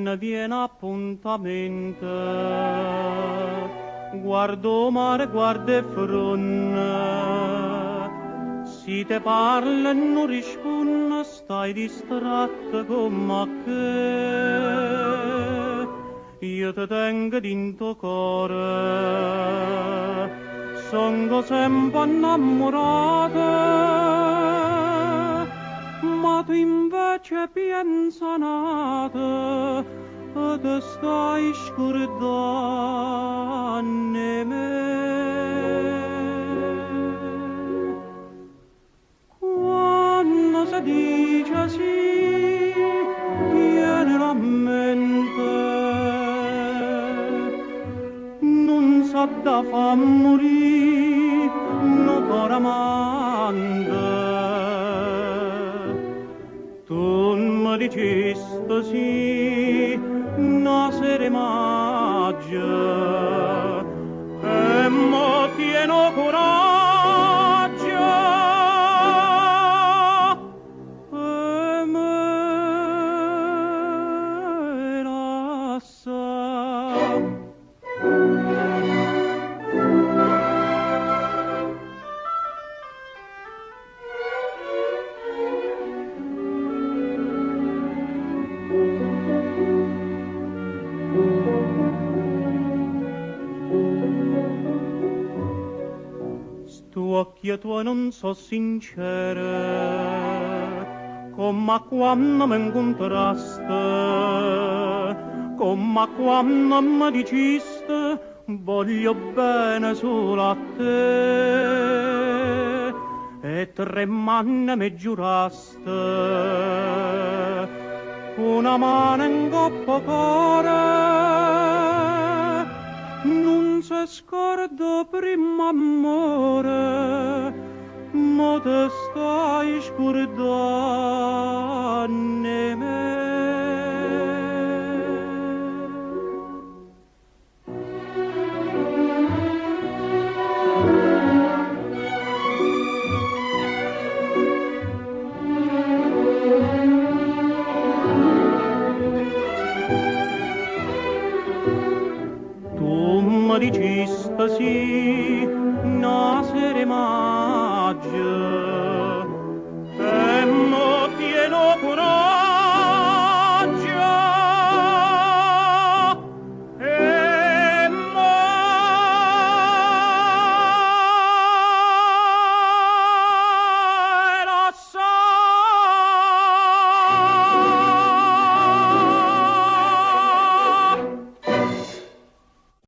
ne viene appuntamento, guardo mare, guardo fronte, si te parla e non risponde, stai distratto come che io te tengo dinto cuore, sono sempre innamorata, ma tu invece pensa nata e te stai scordando me. Quando si dice sì, viene la mente, non sa da fa morire, no cuore amante. Tu mi dicesti sì, una sera maggio, e mo tieno coraggio, e me lascia. Occhi tuoi non so sincere, come quando mi incontraste, come quando mi diciste voglio bene solo a te, e tremando mi giuraste una mano in coppa cuore. Non si scorda prima amore, ma te stai scordando